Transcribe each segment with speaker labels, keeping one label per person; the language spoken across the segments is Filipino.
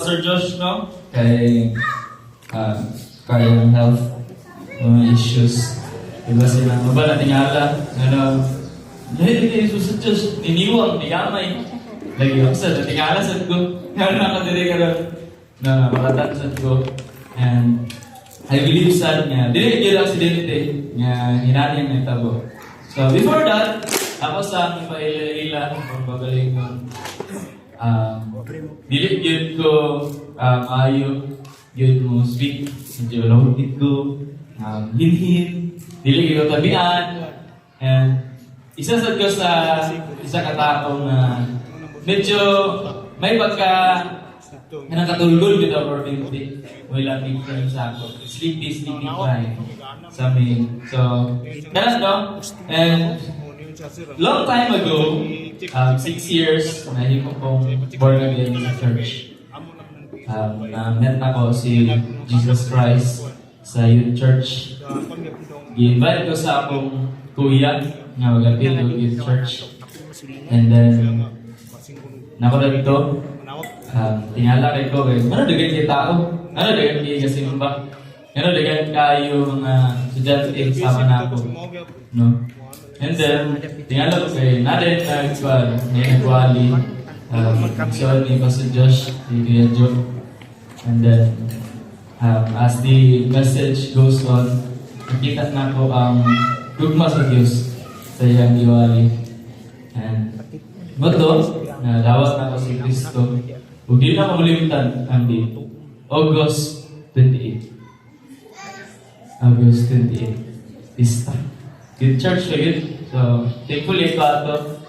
Speaker 1: Sir Josh, no? Kay kayang health issues. Diba sila, mabala tingala, hindi Sir Josh, niniwang, nigamay. Lagi ako sa tingala sa ko, nakadiri ka rin na makatansad ko. And I believe sad nga, dili yung aksidente nga hinani ang nagtabo. So before that, ako sa aking paila-ila, kung babalik ko, dili yun ko maayo, yun mo sweet, medyo lahugit ko, hinhin, dili ko tabian, and isa sa ko sa isa katao na medyo may pagka nakatulgol ko daw for 50. Wala big time sa ako. Sleepy time sa amin. So, ganun no? And long time ago, 6 years, nahimo kong born again sa church. Na-met ako si Jesus Christ sa youth church. I-invite ko sa akong kuya na magapil ko youth church. And then, nako dito, tingala kay ko, ano dagan kayo tao? Ano dagan kayo kasi ba? Ano dagan kayo mga estudyante sama na ako? No? And then, tingala ko kay natin nagwali. So, ni Pastor Josh, ni Kuya Joe. And then, as the message goes on, nakita na ko ang gugma sa Diyos sa iyang diwali. And, moto, dawat na ko si Kristo. Huwag din na mamulimutan ang date. August 28. August 28. Pista. Good church na yun. So, thankfully ito ato.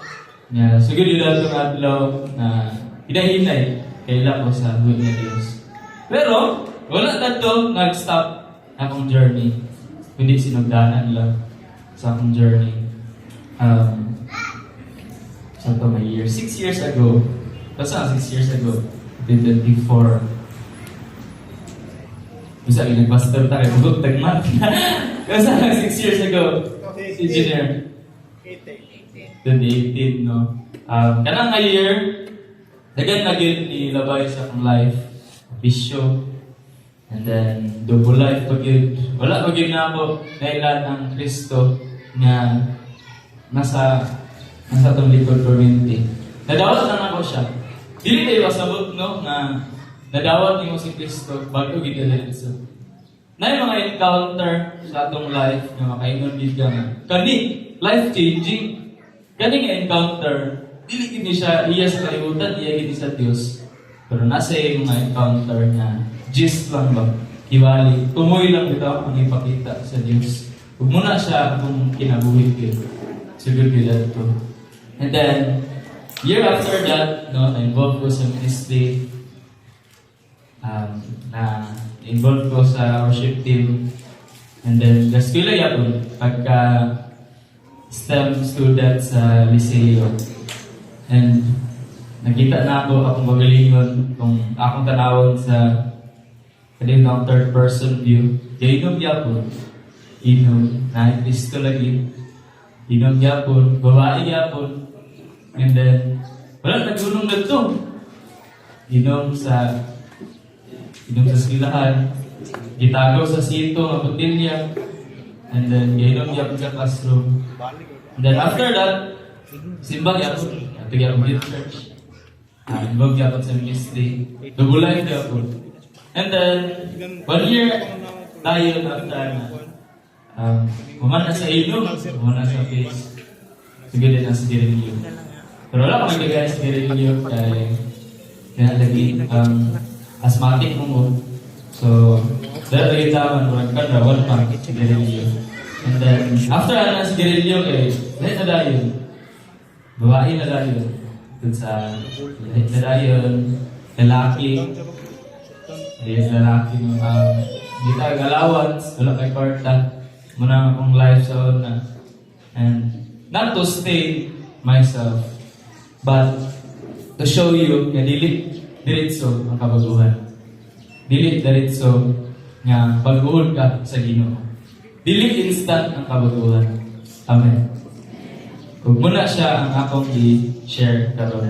Speaker 1: Sugod yun ato ng adlaw na hinahinay kaila ko sa huwag na Diyos. Pero, wala na ito nag-stop akong journey. Hindi sinugdanan lang sa akong journey. So, ito may year. 6 years ago, basta 6 years ago, 2024. Basta nag-pastor tayo, bugog tagmat. Basta 6 years ago, engineer. 2018, no? Kanang nga year, dagan na yun nilabay sa akong life, bisyo, and then double life pag yun. Wala pag yun na ako, nailan ng Kristo na nasa itong likod community. Nadawat lang ako siya. Dili tayo masabot, no, na nadawat niyo si Kristo bago gidaliso. Na yung mga encounter sa atong life na makainon din ka nga. Kani, life-changing. Kani nga encounter, dili gini siya iya sa kalibutan, iya gini sa Dios. Pero nasa yung mga encounter na gist lang ba? Hiwali. Tumoy lang dito ang ipakita sa Dios. Huwag muna siya kung kinabuhi ko. Siguro gila ito. And then, year after that, no, na-involve ko sa ministry. Na-involve ko sa worship team. And then, gaskwila yapon, pagka STEM student sa Liceo. And nakita na ako akong magalingon kung akong tanawon sa kanina third person view. Kaya inom yapon. Inom, na-Kristo lagi. Inom yapon, babae yapon. And then, wala, nagulong na ito. Inom sa skilahan. Gitagaw sa sito, mabutilya. And then, inom yapon sa classroom. And then, after that, simbang yapon. Ito yapon youth church. Involved yapon sa ministry. Double life yapon. And then, 1 year, tayo after na. Kumana sa inom, kumana sa face. Sige din ang sigarilyo. Pero wala kami nagay sa sigarilyo kaya lagi asthmatic mo. So, dahil lagi taman, walang kada, one month sigarilyo. And then, after na sigarilyo lahat na dayon. Babae na dayon. Dun sa lahat na dayon, lalaki. Ayun, lalaki ng hindi tayo allowance, wala kay kwarta. Muna akong life sa una. And not to stay myself, but to show you na diritso ang kabaguhan. Diritso nga baguhon ka sa Ginoo. Dili instant ang kabaguhan. Amen. Kung muna siya ang akong i-share karon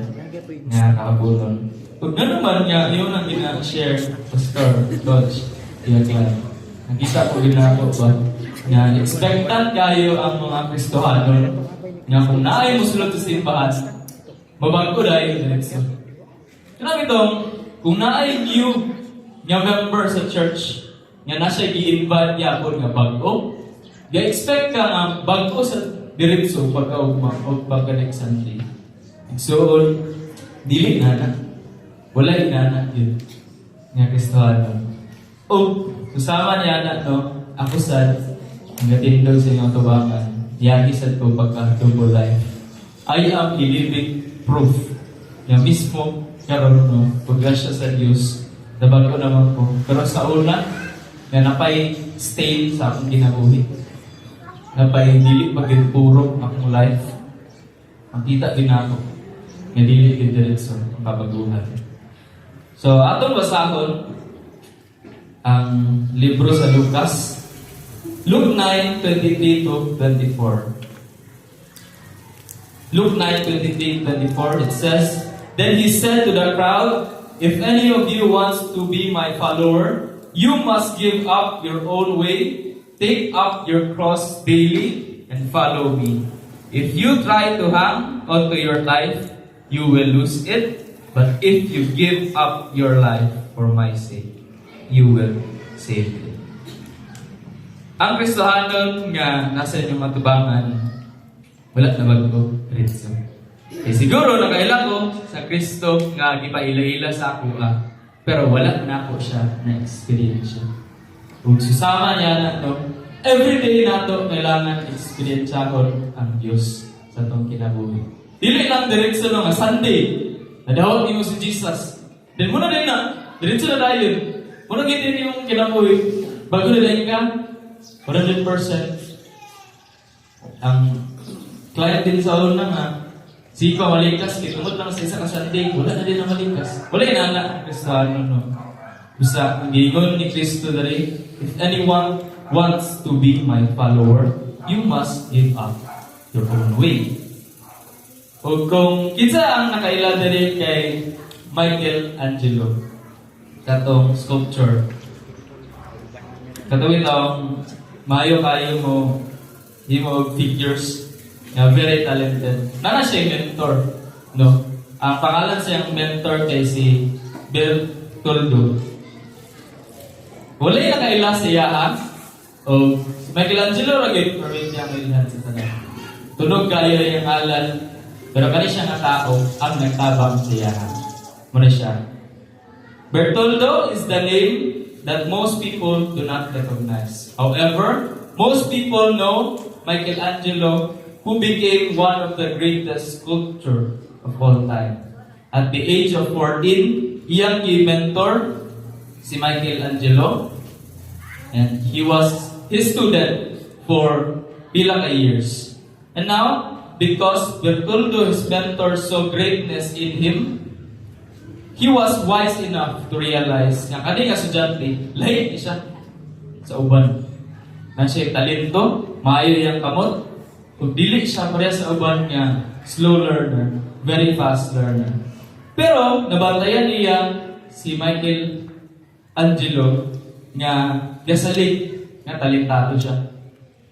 Speaker 1: nga kahabonon. Pag nga naman nga, yun ang gina-share, Pastor, Coach, Iaglan. Nakita ko ginako ba? Nga, expectant kayo ang mga Kristohano nga kung naay mo sulod sa simbahan, mabago dahil yung direksyon. Kaya itong, kung naay new nga member sa church, nga nasa i-invite yapon nga bago, ga-expect ka nga bago sa direksyon pagka-ugmang o pagka-next Sunday. So, dili na na. Wala inana yun. Nga Kristohano. O, susama niya na, no? Ako sad, ang gatindog sa inyong tubangan, yagisad ko pagka-double life. I am a living proof. Nga mismo, karon no, pagkasya sa Diyos, nabago naman ko. Pero sa una, nga napay stay sa akong ginabuhi. Napay dili pagkipuro akong life. Makita din ako. Nga dili diretso ang kabaguhan. So, atong basahon ang libro sa Lucas. Luke 9:23 to 24. Luke 9:23-24, it says, "Then he said to the crowd, if any of you wants to be my follower, you must give up your own way, take up your cross daily, and follow me. If you try to hang onto your life, you will lose it. But if you give up your life for my sake, you will save it." Ang Kristohanon nga nasa inyong matubangan, wala na bago ritso. Siguro nakaila ko sa Kristo nga gipaila-ila sa ako pero wala na ako siya na experience. Kung susama niya na to, everyday na to kailangan experience ako ang Diyos sa itong kinabuhi. Dili lang diretso nga Sunday. Nadawat niyo si Jesus. Then muna din na, diretso na tayo. Muna gini yung kinabuhi. Bago na din ka, 100%. Ang client din sa ulo na nga, si Ipa malikas, kitungod lang sa isa ka Sunday, wala na din na malikas. Wala yung anak, Kristohano, no? Basta, giingon ni Kristo dali, if anyone wants to be my follower, you must give up your own way. O kung kinsa ang nakaila dali kay Michelangelo, katong sculpture, katawin ang maayo kayo mo, di mo figures, na very talented. Nana siya mentor, no? Ang pangalan siyang mentor kay si Bertoldo. Wala yung nakaila siya, ha? O Michelangelo rin, pero hindi ang ilihan sa tanan. Tunog kayo yung alan, pero kani siya nga tao, ang nagtabang siya. Muna siya. Bertoldo is the name that most people do not recognize. However, most people know Michelangelo, who became one of the greatest sculptors of all time. At the age of 14, iyang mentor si Michelangelo, and he was his student for pila ka years. And now, because Bertoldo, his mentor, saw greatness in him, he was wise enough to realize nga kani nga estudyante, lahi ni siya sa uban. Na siya talento, maayo yang kamot, kung dili siya pareha sa uban nga slow learner, very fast learner. Pero nabantayan niya si Michelangelo nga gasalig nga talentado siya.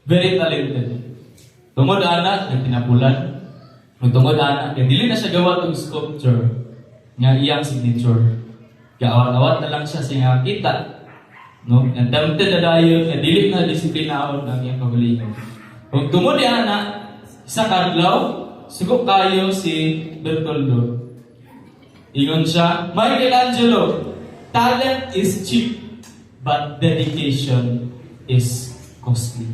Speaker 1: Very talented. Tungod anak, nagtinapulan. Tungod anak, dili na siya gawa itong sculpture nga iyang signature. Kaawat-awat na lang siya siya kita. No? And tempted na dayon, nga dili na disiplinaon ang iyang kagalingan. Kung tungod anak, sa kadlaw, sugok kayo si Bertoldo. Ingon siya, Michelangelo, talent is cheap, but dedication is costly.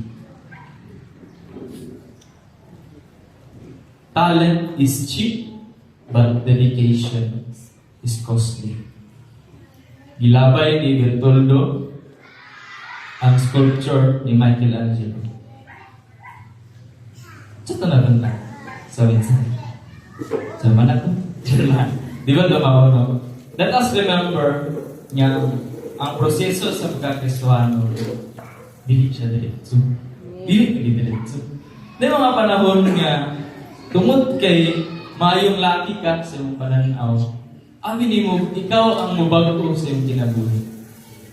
Speaker 1: Talent is cheap, but dedication is costly. Gilabay ni Bertoldo ang sculpture ni Michelangelo. Ito na rin lang sa minsan. Sa mana to? Di ba lumaw no? Let us remember nga ang proseso sa pagkakristohano, dili siya diretso. Dili diretso. May mga panahon nga tungod kay mayong laki ka sa iyong pananaw, amin mo, ikaw ang mubago sa iyong kinabuhi.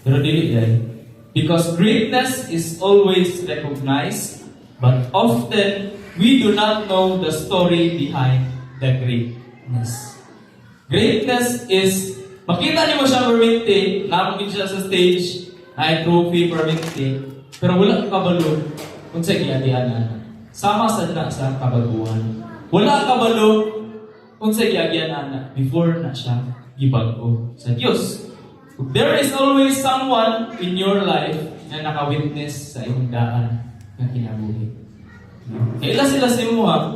Speaker 1: Pero dili dahil. Because greatness is always recognized, but often we do not know the story behind the greatness. Greatness is, makita niyo mo siya perminti, namin siya sa stage, ay trophy perminti, pero wala kabalo kung sa giyagianan. Sama sad na sa kabaguhan. Wala kabalo kung sa giyagianan before na siya gibago sa Diyos. There is always someone in your life na nakawitness sa iyong daan na kinabuhi. Kaila sila sa imo ha.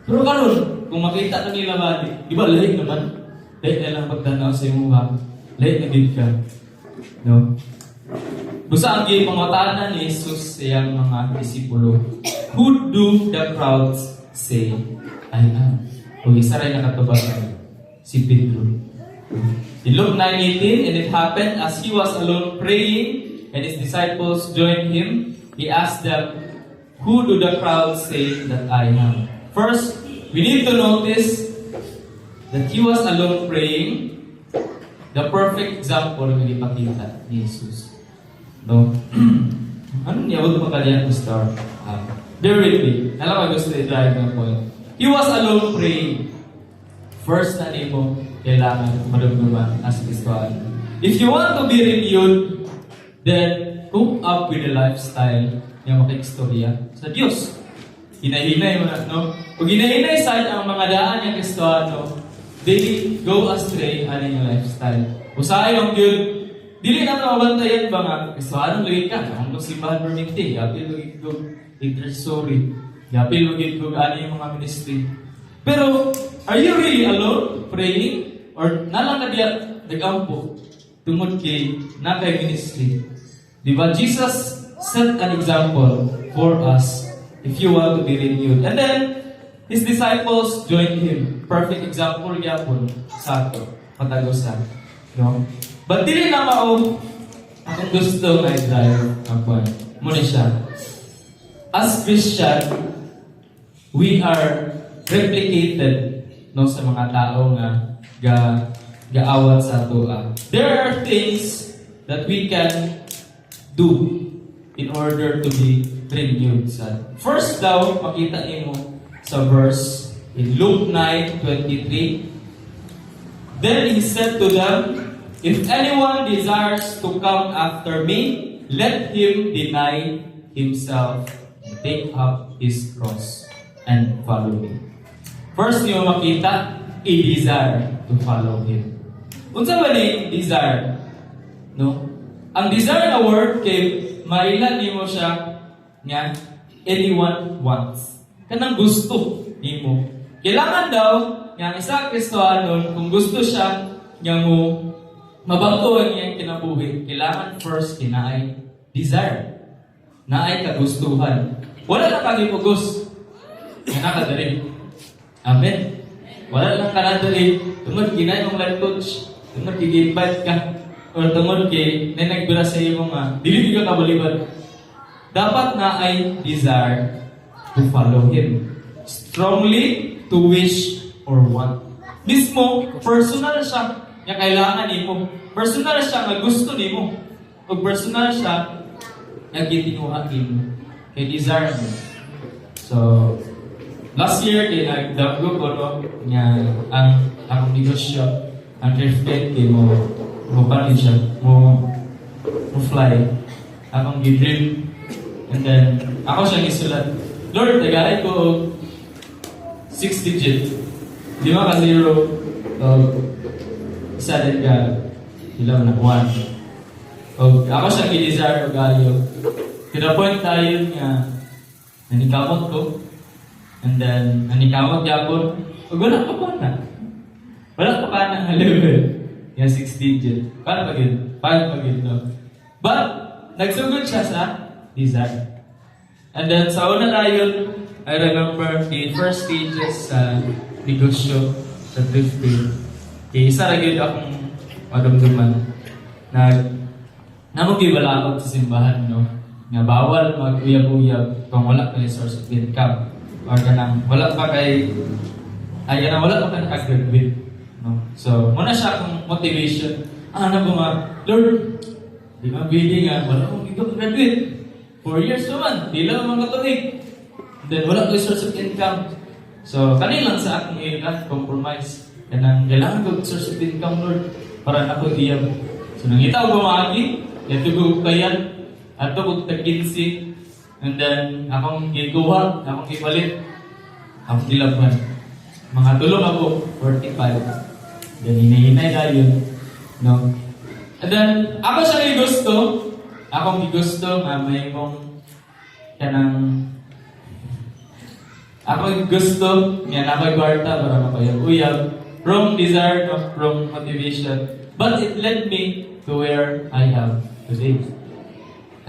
Speaker 1: Pero karon, kung makita na nila ba, di ba lahig naman? Lahig na lang pagtanaw sa imo ha. Lahig na din ka. No? Busa ang pangatanan ni Jesus sa iyang mga disipulo. Who do the crowds say I am? O isa rin nakatabagan, si Pedro. In Luke 9:18, and it happened as he was alone praying, and his disciples joined him, he asked them, who do the crowd say that I am? First, we need to notice that he was alone praying, the perfect example na ipakita ni Jesus. No? Ano niya? Huwag makaliyan ko star. Bear with me. Alam ko gusto i-drive ng point. He was alone praying. First na mo, kailangan madugduman as Kristoan. If you want to be renewed, then cope up with the lifestyle na makikistorya sa Diyos. Hinahinay mo na, no? Kung hinahinay side ang mga daan ng Kristoano, they go astray ano yung lifestyle. Usahay ang yun, dili na ito mabantayan ba nga, Kristoano lagay ka, ang simbahan perminti, yapil lagay ko, intercessory, yapil lagay ko ano yung mga ministry. Pero, are you really alone praying? Or nalang na diya nagampo tungod kay nakay ministry? Diba? Jesus set an example for us if you want to be renewed. And then, his disciples joined him. Perfect example yapon sa ato. Patagosan. No? But dili na mao ang gusto nga i-drive ang point. Muna siya. As Christian, we are replicated no sa mga tao nga gaawat sa ato. There are things that we can do in order to be renewed. First daw, makita niyo sa verse in Luke 9:23. Then he said to them, if anyone desires to come after me, let him deny himself, take up his cross, and follow me. First niyo makita, i-desire to follow Him. Unsa ba ni desire? No? Ang desire na word kay mailan nimo siya nga anyone wants. Kanang gusto nimo. Kailangan daw nga isa Kristohanon kung gusto siya nga mo mabago ang iyang kinabuhi, kailangan first kinaay desire. Naay kagustuhan. Wala na kagipugos. Nga nakadali. Amen. Wala lang ka na dali. Tungod kinay mong life coach. Tungod kigibad ka. O tungod kay na nagbira sa iyo mga dili ka kabalibad. Dapat na ay desire to follow Him. Strongly to wish or want. Mismo, personal siya nga kailangan nimo. Personal siya nga gusto nimo. O personal siya nga gitinuha nimo. Kay desire mo. So, last year, nagdago ko, no, nga ang akong negosyo, ang reflect kay mo panin siya, mo fly, akong gidream, and then, ako siyang isulat, Lord, tagalay ko 6 digit, 5 ka 0, isa din ka, ilang na 1. O, ako siyang i-desire o gayo. To the point tayo nga, nanikamot ko, and then, nanikamot yapon, wala pa pa na. Wala pa pa na level. Yan, 6 digit. Paano pag yun? Paano pag yun, no? But, nagsugod siya sa desire. And then, sa una tayo, I remember the first stages sa negosyo, sa thrifting. Kaya isa rin akong madumduman na namugibala ako sa simbahan, no? Nga bawal mag-uyab-uyab kung wala ka source of income. Or kanang wala pa kay wala pa ka nakagraduate. No? So, muna siya akong motivation. Ano ko nga, Lord, di ba bidding nga, wala akong graduate. 4 years naman, di lang mga katuig. Then, wala ko source of income. So, kanilang sa akong compromise. Kanang kailangan ko source of income, Lord, para na ko iyam. So, nangita ko maagi, ito ko kayan, ato ko tag-15, and then, akong gikuha, akong ipalit, akong ilaban. Mga tulong ako, 45. Then, hinahinay na yun. No? And then, ako siya gusto, akong gusto nga may mong kanang ako gusto nga na kwarta para mapayag-uyag from desire, not from motivation, but it led me to where I am today.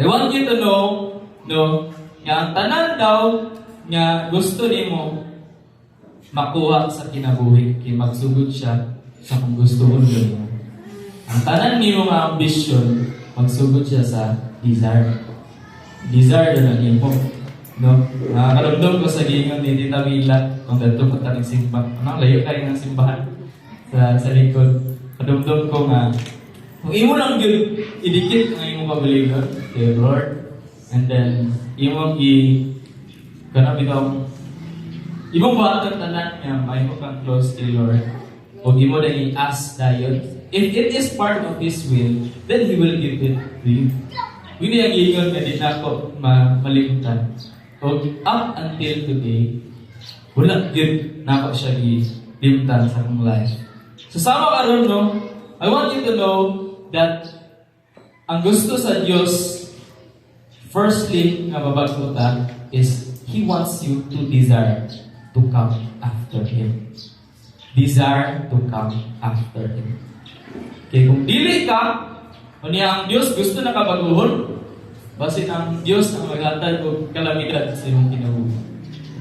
Speaker 1: I want you to know, no, nga ang tanan daw nga gusto nimo makuha sa kinabuhi, kay magsugod siya sa kung gusto mo gawin. Ang tanan nimo nga ambition, magsugod siya sa desire. Desire na nimo. No? Nakaramdam ko sa gingon ni Tita Mila kung dito ko tanig simba. Anong layo kayo ng simbahan sa likod. Kadumdum ko nga kung imo lang yun, idikit ang imong pabaligan kay Lord. And then, imong kanang itong imong buhatan tanan niya, may mo kang close kay Lord. O imo na i-ask dayon. If it is part of His will, then He will give it to you. Hindi ang iingon na din ako malimutan. So, up until today, wala yun na ako siya i-limtan sa akong life. So, sama karon no, I want you to know that ang gusto sa Diyos, firstly, nga babagkutan, is He wants you to desire to come after Him. Desire to come after Him. Okay, kung dili ka, o niya ang Diyos gusto na kabaguhon, basin ang Diyos ang maghatag o kalamidad sa iyong kinabuhi.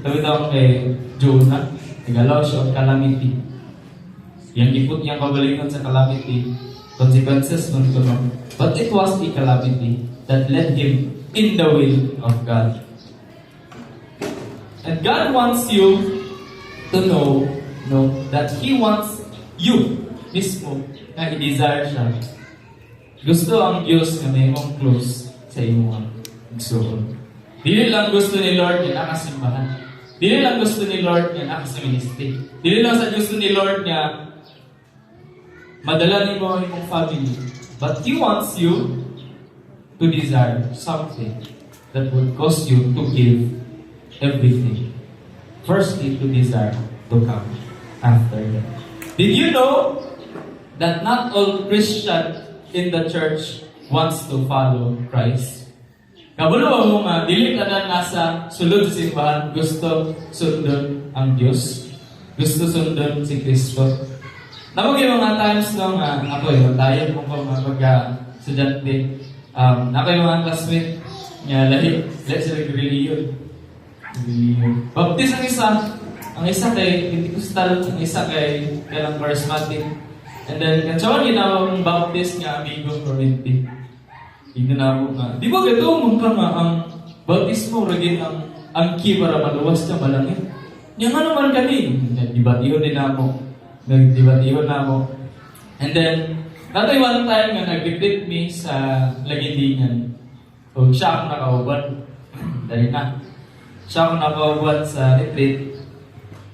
Speaker 1: Tawid ako kay Jonah, nagalaw siya ang calamity. Yang ipot niyang kabalingon sa calamity, consequences nun ko nun. But it was the calamity that led him in the will of God. And God wants you to know that He wants you mismo na i-desire siya. Gusto ang Diyos na may mong close sa iyong gusto. Dili lang gusto ni Lord na nakasimbahan. Dili lang gusto ni Lord na nakasaministry. Dili lang sa gusto ni Lord na madala ni mo ang iyong family. But He wants you to desire something that would cause you to give everything. Firstly, to desire to come after Him. Did you know that not all Christians in the church wants to follow Christ? Kabuluwa mo nga, dili ka na nasa sulod sa simbahan, gusto sundon ang Diyos. Gusto sundon si Kristo. Napag yung mga times nung ako yun, tayo kung mga pagka-estudyante, ako yung mga classmate niya, let's say, religion. Baptist ang isa kay Pentecostal, ang isa kay kailang charismatic. And then, kansawan ginawang Baptist nga amigo Corinthi. Tingnan na ako nga. Di ba gato mong ka nga ang bautismo ragin ang key para maluwas na malangit? Yang nga naman kami. Nagdibatiho din ako. And then, natay one time nga nag-retreat me sa Lagindingan. So, siya akong nakauban. Dahil na. Siya akong nakauban sa retreat.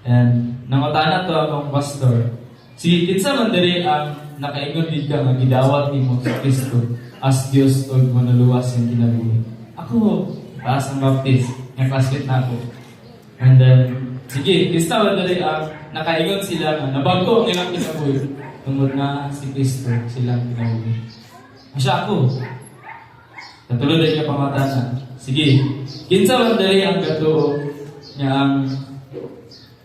Speaker 1: And, nangutana to akong pastor. Si kinsa man diri ang nakaingon gid ka nga gidawat nimo sa Kristo as Dios og manuluwas ang kinabuhi. Ako taas ang baptist, nga classmate na ako. And then sige, kinsa man diri ang nakaingon sila nga nabago ang ilang kinabuhi tungod na si Kristo silang kinabuhi. Masya ako. Katulad niya pamatana. Sige, kinsa man diri ang gatuo nga ang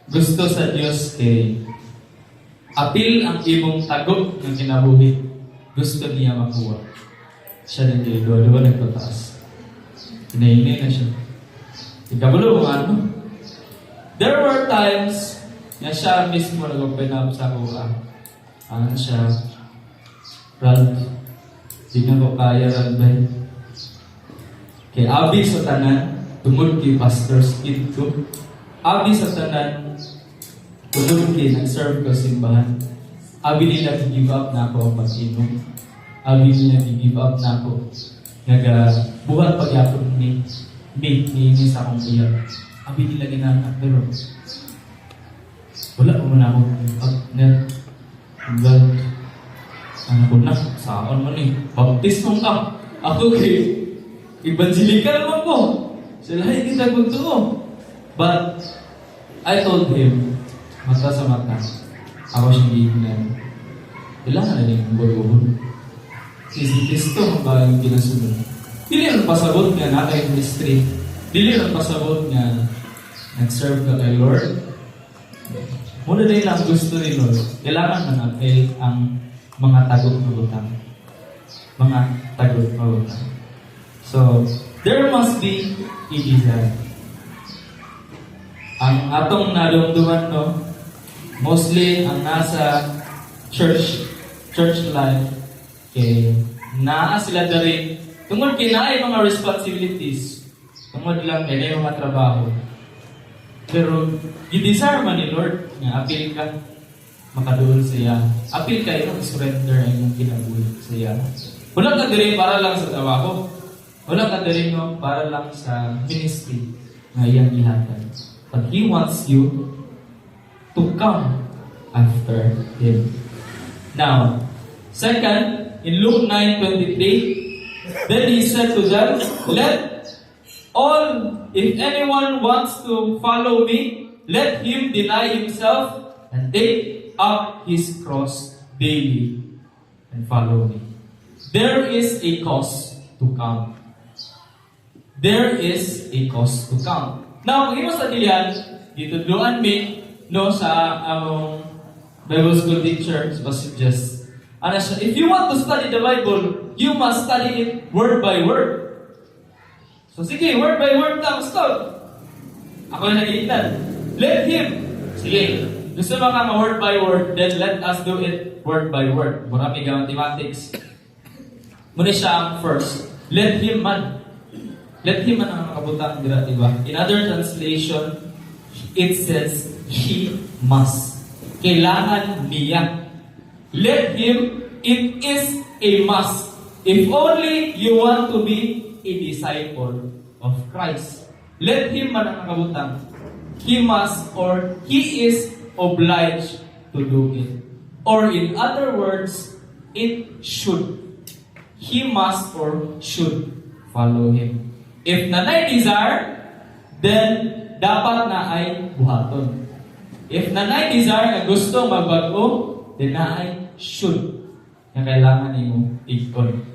Speaker 1: gusto sa Dios kay apil ang imong tagok ng kinabuhi. Gusto niya makuha. Siya din kayo, dua-dua nagpataas. Hinahinay na siya. Ikabulo kung ano. There were times na siya mismo nag-open up sa kuha. Ano siya? Ralph. Di na ko kaya, Ralph. Kay abi sa tanan, tungod kay Pastor Skid ko. Abi sa tanan, tungod kay nag-serve ko simbahan. Abi nila give up na ako ang pag-inom. Abi nila give up na ako. Buhat pagyapon ni sa akong iyak. Abi nila ginana. Pero wala ko muna ako hanggang ano ko na, saan mo ni baptismong ka. Ako kay evangelical naman po. Sila hindi nagpunto. But I told him, mata sa mata, ako siya gigilan. Kailangan na rin yung bol-bol. Si Cristo ang bagay ginasunod. Dili ang pasabot nga na kay ministry. Dili ang pasabot nga nag-serve ka kay Lord. Muna din lang gusto ni Lord. Kailangan manapil ang mga tagot-magutang. Mga tagot-magutang. So, there must be a desire. Ang atong narumduman, no, mostly ang nasa church life, kay naa sila dari tungod kay naay mga responsibilities, tungod lang kay mga trabaho. Pero i-desire man ni Lord nga apil ka makaduol sa iya. Apil ka yung surrender ang iyong kinabuhi sa iya. Wala ka diri para lang sa trabaho. Wala ka diri no para lang sa ministry nga iyang gihatag. But He wants you to come after Him. Now, second, in Luke 9:23, then He said to them, if anyone wants to follow me, let him deny himself and take up his cross daily and follow me. There is a cost to come. There is a cost to come. Now, kung imo sa diyan, dito doon me, no, sa among Bible school teacher, suggest, if you want to study the Bible, you must study it word by word. So, sige, word by word lang, stop. Ako na nag-iitan. Let him. Sige, gusto mo ka word by word, then let us do it word by word. Marami ka mathematics. Muna siya ang first. Let him man. Let him man ang makabutang dira, diba? In other translation, it says, he must. Kailangan niya. Let him, it is a must. If only you want to be a disciple of Christ. Let him man ang makabutang. He must or he is obliged to do it. Or in other words, it should. He must or should follow him. If nanay desire, then dapat na ay buhaton. If nanay desire na gusto magbago, then na ay should. Na kailangan nimo ikon.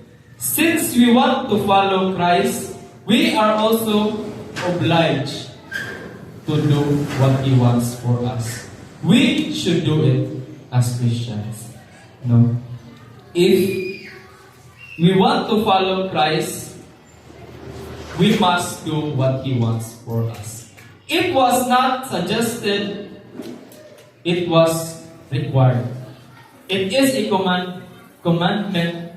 Speaker 1: Since we want to follow Christ, we are also obliged to do what He wants for us. We should do it as Christians. No? If we want to follow Christ, we must do what He wants for us. It was not suggested, it was required. It is a commandment,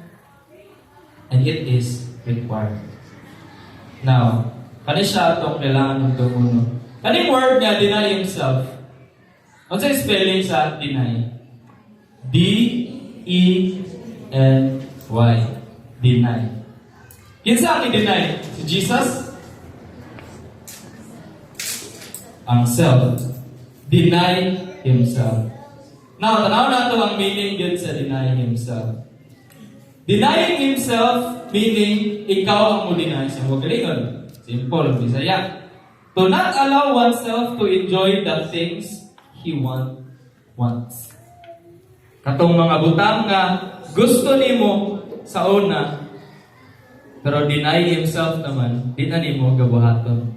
Speaker 1: and it is required. Now, kani siya itong kailangan ng tumuno. Kaning word nga, deny himself. Ano sa spelling sa deny? D-E-N-Y. Deny. Kinsa ang i-deny? Si Jesus? Ang self. Deny himself. Now, tanaw na ito ang meaning yun sa deny himself. Denying himself, meaning ikaw ang mo-deny siya. Huwag galingon. Simple, Bisaya. To not allow oneself to enjoy the things he wants. Katong mga butang nga gusto nimo sa una, pero deny himself naman, di na nimo gabuhaton.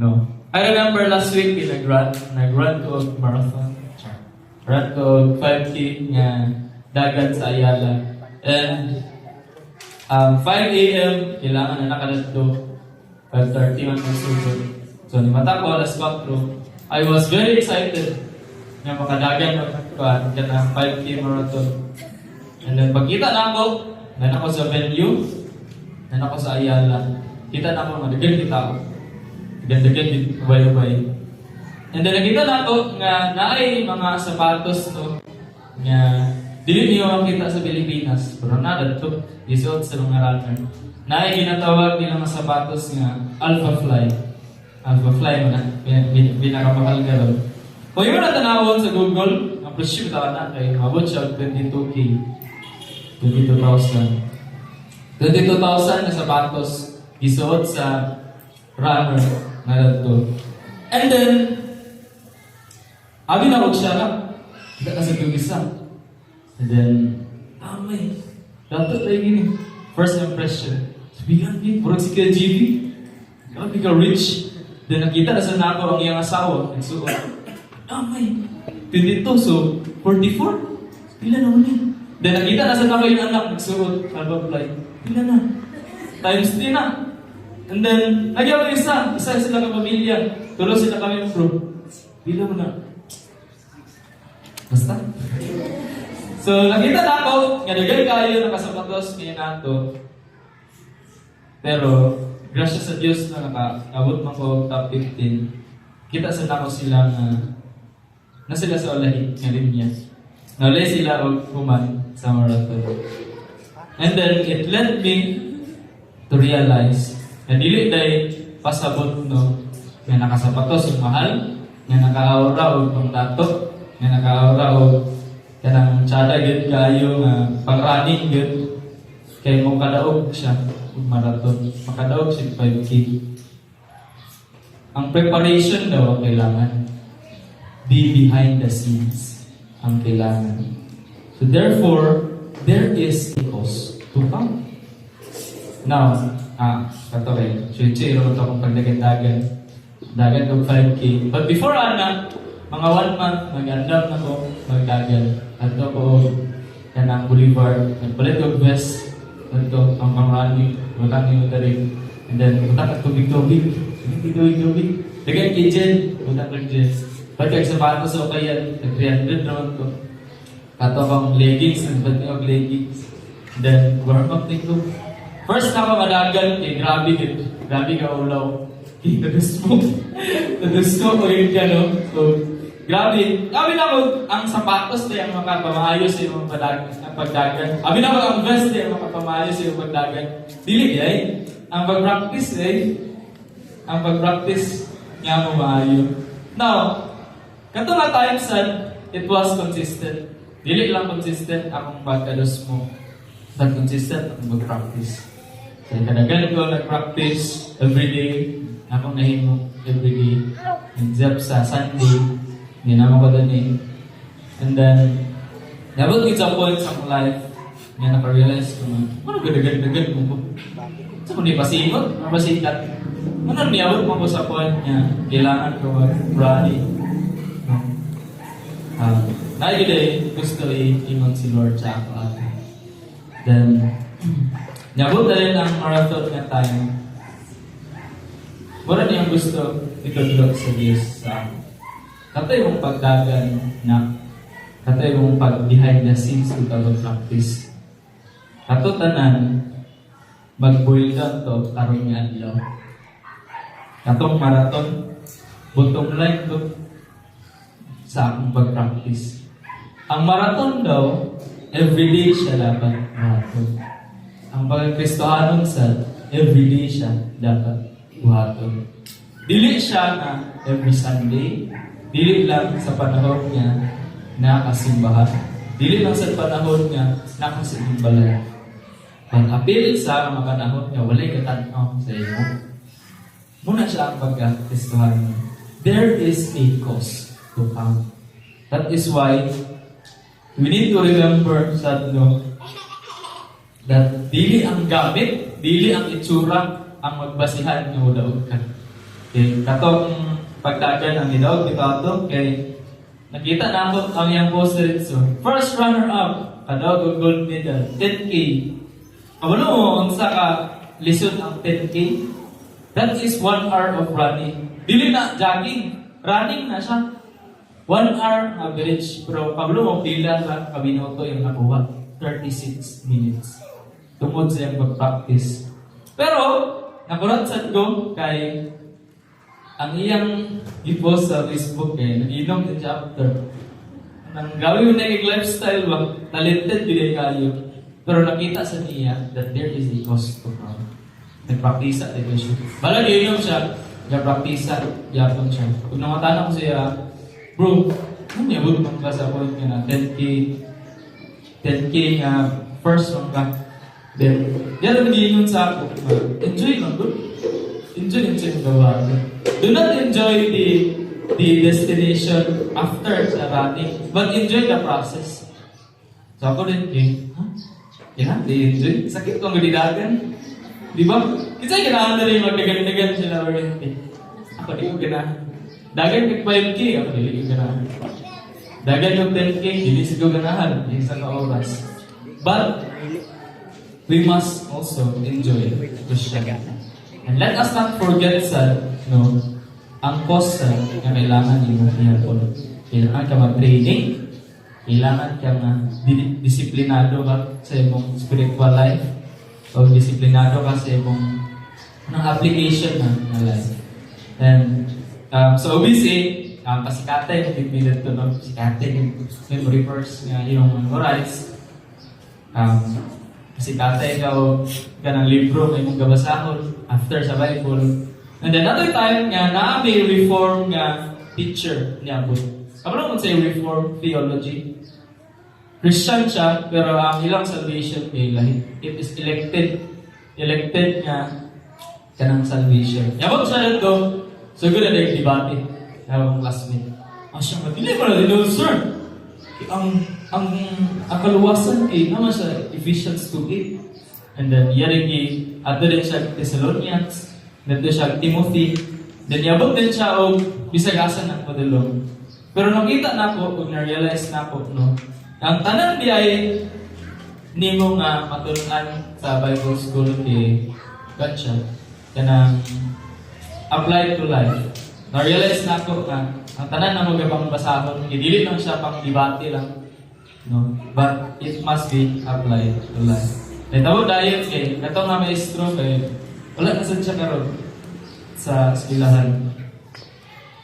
Speaker 1: No. I remember last week, nag-run to a marathon. Run to 5K nga dagat sa Ayala. And 5 a.m. kailangan na nakaladto. 5:30 man masugod. So, ni mata ko, alas 4. I was very excited na makadagan ng 5K marathon. And then, pagkita na ako sa venue, na ako sa Ayala. Kita na ako, madagan kita ako. Dagan-dagan, ubay-ubay. And then, nakita na ako nga naay mga sapatos to nga Dili niyo makita sa Pilipinas, pero nada to, isuot sa mga runner. Na ginatawag nila mga sapatos nga Alpha Fly. Alpha Fly mo na, pinakamahal ka ron. Kung yung natanawon sa Google, ang presyo ka na kay mabot siya 22K. 22,000. 22,000 na sapatos isuot sa runner na to. And then, abi na siya na, hindi ka sa isa. And then, may, dapat tayo gini. First impression. Sabihan niya, parang si KGB. Grabe ka rich. Then nakita na sa nako ang iyang asawa. Nagsuot. May, 22, so 44? Pila na ulit. Then nakita na sa nako yung anak. Nagsuot. Albably. Pila na. Times 3 na. And then, nagyaw isa sila ng pamilya. Tulo sila kami bro. Pila mo na. Basta. So, nakita na ako, nga nagay kayo nakasapatos kaya nato. Pero, grasya sa Diyos na nakaabot man ko top 15, kita sa nako sila na sila sa olahi, nga linya. Naulay sila o human sa marathon. And then, it led me to realize na dili day pasabot no, nga nakasapatos yung mahal, nga nakaaura o pang dato, nga nakaaura o kanang tsada gid kayo nga pang-running gid kay mo kadaog siya marathon makadaog siya 5K. Ang preparation daw ang kailangan, be behind the scenes ang kailangan. So therefore there is a cost to come. Now kato kay chichi ro to kung pagdagan dagan og 5K, but before ana mga 1 month mag-andam na ko magdagan. Ato ko kanang boulevard, nagpalit ko vest, ato ang pang-running, utang yung tarig, and then utang at tubig-tubig, dagan kitchen, utang ko dyan. Pagkag sapatos o kaya, nag-300 naman ko. Ato akong leggings, nagpalit ko leggings, then warm up din ko. First na ako madagal, grabe ka ulaw. Nagusto ko yun ka, no? So, grabe na ako, ang sapatos na yung makapamaayos sa yung pagdagan. Abi na ako, ang vest na yung makapamaayos sa yung pagdagan. Dili, ang pag-practice, ang pag-practice niya mo maayo. Now, kato nga times it was consistent. Dili lang consistent akong pagkados mo, but consistent akong mag-practice. So, kadagan ko nag-practice everyday, akong nahimo everyday. Except sa Sunday, hindi naman ko doon eh. And then, nabot sa point sa akong life, nga naka-realize ko ano gadagan mo ko? So, kung di pasimot, mapasikat. Ano niyabot mo ko sa point niya, kailangan ko mag-rally. Nagiging gusto i-imon si Lord sa ako. Then, niyabot na rin ang marathon nga time. Mura niyang gusto ito sa Diyos sa ako. Katay mong pagdagan na, katay mong pag-behind the scenes to practice. Kato tanan, mag-boil down to karong nga adlaw. Katong marathon, bottom line to sa akong pag-practice. Ang marathon daw, everyday siya dapat marathon. Ang pagkristohanon sa, everyday siya dapat buhaton. Dili siya na every Sunday, dili lang sa panahon niya nakasimbahan. Dili lang sa panahon niya nakasimbalan. Pag-apil sa mga panahon niya, walay katanaw sa iyo. Muna siya ang pagkakristohan mo. There is a cost to come. That is why we need to remember that dili ang gamit, dili ang itsura ang magbasihan ng udaog ka. Okay, katong pagdagan ang idaog, di ba ito? Okay, nakita na ako ang iyang poster ito. First runner-up, kadaog ang gold medal, 10K. Kabalo mo, ang saka lisod ang 10K. That is 1 hour of running. Dili na jogging, running na siya. 1 hour average, pero kabalo mo, pila lang kabinoto yung nakuha. 36 minutes. Tungkol sa iyang pag-practice. Pero, nakulat sa ko kay ang iyang i-post sa Facebook nag-inom din siya after. nang gawin na yung lifestyle ba, talented yun kayo. Pero nakita sa niya that there is a cost to come. Nagpraktisa, di ba siya? Balang yun siya, nagpraktisa, yapon siya. Kung namatanong ko siya, bro, ano niya, bro, kung ka sa point ka na, 10K nga, first one ka. Then, yan ang naging sa ako. Enjoy lang, bro. Enjoy yung gawa. Do not enjoy the destination after sa running, but enjoy the process. So ako rin, di-enjoy. Sakit kong gadidagan. Di ba? Kasi kailangan na rin magdagan-dagan sila rin. Ako di ko ganahan. Dagan kag 5K, ako di ko ganahan. Dagan yung 10K, hindi ko ganahan. Yung isang oras. But, we must also enjoy Christian. And let us not forget ang cost na kailangan yung hiyapon. Kailangan ka mag-training, kailangan ka disiplinado ka sa imong spiritual life, o disiplinado ka sa imong application na life. And so we say, pasikate, nagpipilad ko no, pasikate, memory verse nga yung memorize. Pasikate ikaw ka ng libro na imong gabasahon after sa Bible. And then another time nga na may reform nga teacher niya po. Ano mo say reform theology? Christian siya, pero ang ilang salvation ay lahi. It is elected nga kanang salvation. Yabang siya nito, so good na nag-debate. Yabang classmate. Siya, matili mo na din, sir. Ang kaluwasan ay naman siya Ephesians 2:8. And then yaring ato din siya Thessalonians. Nandito siya Timothy. Then yabot din siya o bisagasan ng padulong. Pero nakita na ko, kung na-realize na ko, no, ang tanan di ay ni mo nga matulunan sa Bible School kay Gotcha, kanang apply to life. Na-realize na ko na ang tanan na magabang basahon, hindi lang siya pang debate lang. No? But it must be applied to life. Tawag dahil kay, ito nga maestro kay, wala na siya karon sa eskwelahan.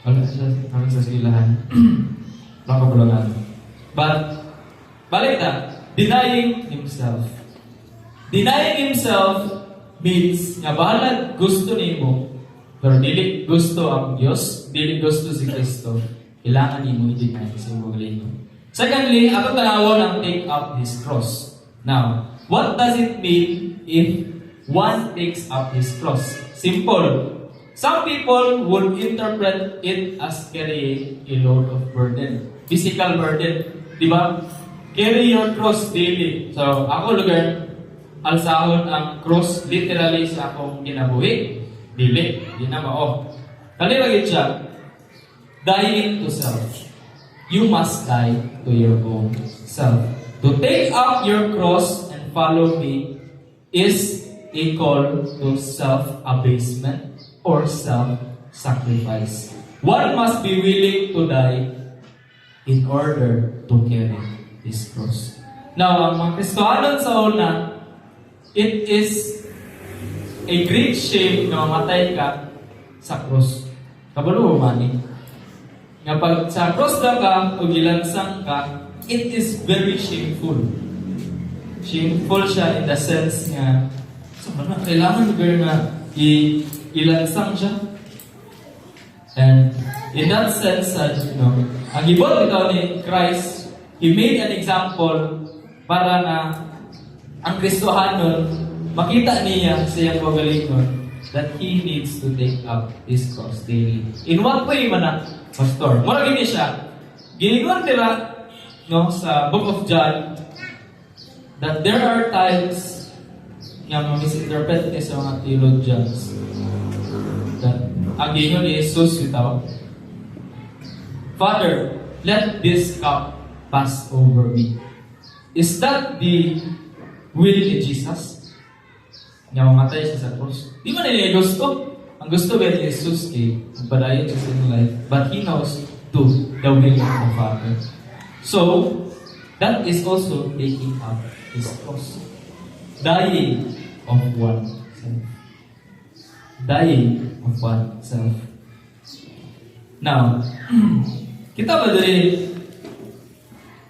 Speaker 1: Wala na siya karon sa eskwelahan. Baka bulangan. But, balik na, denying himself. Denying himself means nga bahala gusto nimo, pero dili gusto ang Diyos, dili gusto si Kristo. Kailangan nimo i-deny sa imong lingkod. Secondly, ako tanawon ang take up his cross. Now, what does it mean if one takes up his cross? Simple. Some people would interpret it as carrying a load of burden. Physical burden. Diba? Carry your cross daily. So, ako lugar, alsahon ang cross literally sa akong kinabuhi. Dili. Di na mao. Kalilagit siya. Dying to self. You must die to your own self. To take up your cross and follow me is a call to self-abasement or self-sacrifice. One must be willing to die in order to carry this cross. Now, ang mga Kristohanon sa una, it is a great shame na mamatay ka sa cross. Kabalo mo mani. Nga pag sa cross na ka o gilansang ka, it is very shameful. Shameful siya in the sense nga, so kailangan girl na ilansang siya. And in that sense, ang ibon ikaw ni Christ, He made an example para na ang Kristohanon, makita niya sa iyang pagalingon that he needs to take up his cross daily. In what way man na, Pastor? Mura gini siya. Giningon nila sa Book of John that there are times nga misinterpret sa mga theologians that ang gingon ni Jesus bitaw, Father, let this cup pass over me. Is that the will ni Jesus? Nga mamatay siya sa cross. Di man nila gusto. Ang gusto ba ni Jesus magpadayon siya sa life, but He knows to the will of the Father. So, that is also taking up His cross. Dying of oneself. Dying of oneself. Now, kita ba dali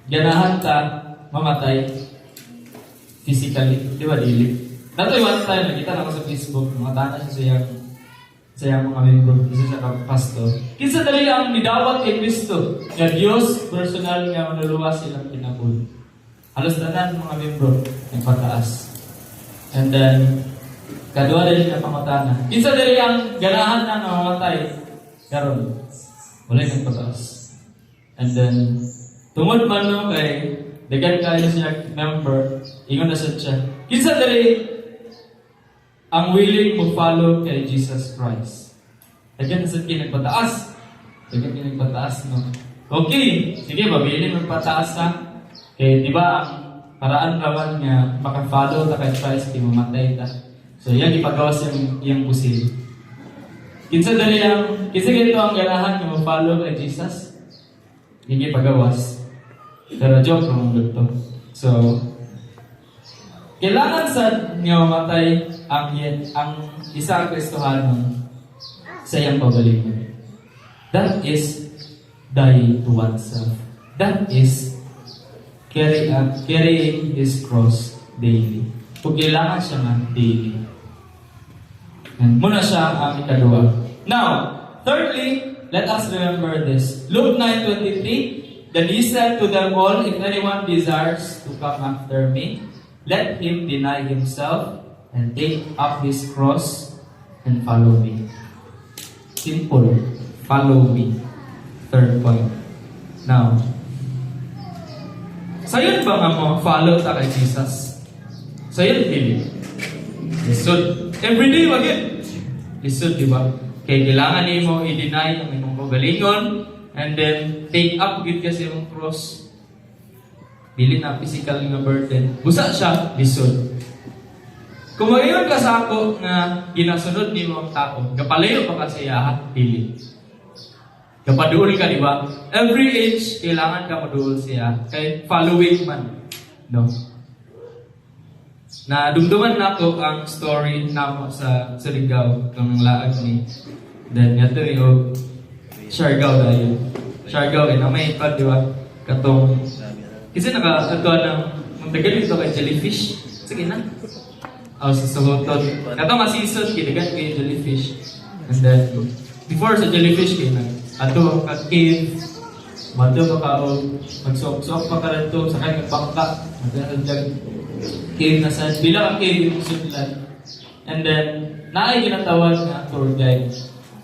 Speaker 1: ganahan ta mamatay physically, di ba dili? Dato'y one time nakita na ko sa Facebook, matana siya sa iyang mga membro, isa siya pastor. Kinsa dali ang nidawat kay Kristo, nga Dios personal nga manuluwas silang kinabuhi. Halos tanan mga membro nagpataas. And then kadua dali nga pamatana. Kinsa dali ang ganahan na mamatay karon wala nagpataas. And then tungod man no kay dagan kayo siya member, ingon na siya. Kinsa dali ang willing mo follow kay Jesus Christ. Dagan sa kinagpataas. Dagan kinagpataas no. Okay, sige mabili magpataas ha. Eh di ba ang paraan rawan nga maka-follow ta kay Christ di mamatay ta. So yan ipagawas yung pusil. Kinsa ganito ang ganahan nga mo-follow kay Jesus? Hindi pagawas. Pero joke lang dito. So kailangan sa nga mamatay ang isang Kristohano sa iyang pagalingon. That is dying to oneself. That is carrying his cross daily. Kung kailangan siya nga daily. And muna siya ang ikadua. Now, thirdly, let us remember this. Luke 9:23, then he said to them all, if anyone desires to come after me, let him deny himself and take up his cross and follow me. Simple. Follow me. Third point. Now, sayon ba nga mo follow ta kay Jesus? Sayon pili. Lisod. Everyday wagin. Lisod, di ba? Kaya kailangan niyo mo i-deny ang imong kagalingon and then take up gid kasi yung cross. Dili na physical nga burden. Busa siya, lisod. Kung magayon ka sa ako nga ginasunod ni mga tao, kapalayo pa ka sa iyaha, dili. Kapaduol ka, di ba? Every age, kailangan ka maduol siya. Kay following man. No? Na dumduman na ako ang story na mo sa Surigao, kung laag ni. Then, yato yung Siargao dahil. Siargao, may ipad, di ba? Katong kasi naka-agwa ng magtagal ito kay jellyfish. Sige na. Sa suhotod. Kato masisod, kinagan kay jellyfish. And then, before sa jellyfish, ato ka-cave, mato ka kaon, magsok-sok pa ka rin ito, sakay nagpangka, magdadagdag cave na sa, bilang ang cave yung sudlan. And then, naay ginatawag na tour guide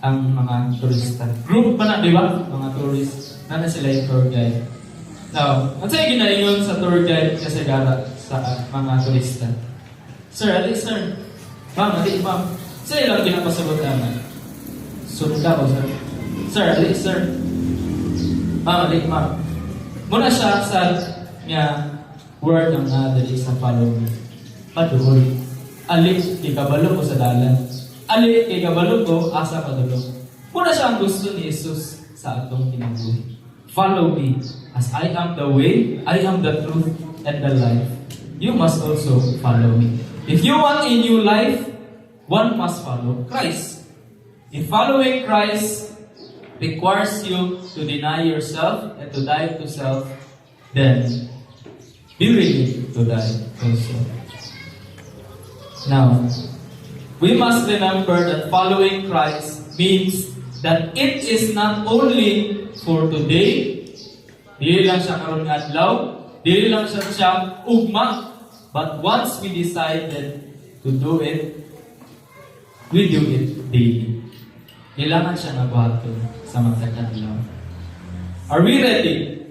Speaker 1: ang mga turista. Group pa na, di ba? Mga tourist. Na sila yung tour guide. Now, ang sa'yo ginayon sa tour guide kasi gara sa mga turista. Sir, ali, sir. Ma'am, ali, ma'am. Sa'yo lang ginapasagot naman. Sunod ako, sir. Sir, ali, sir. Ma'am, ali, ma'am. Muna siya sa niya word ng dali sa follow me. Paduhol. Ali, ikabalo ko sa dalan. Ali, ikabalo ko asa padulong. Muna siya ang gusto ni Jesus sa atong kinabuhi. Follow me. As I am the way, I am the truth, and the life. You must also follow me. If you want a new life, one must follow Christ. If following Christ requires you to deny yourself and to die to self, then be ready to die also. Now, we must remember that following Christ means that it is not only for today, dili lang siya karon nga adlaw, dili lang siya ugma, but once we decided to do it, we do it daily. Kailangan siya nabuhaton sa matag adlaw. Are we ready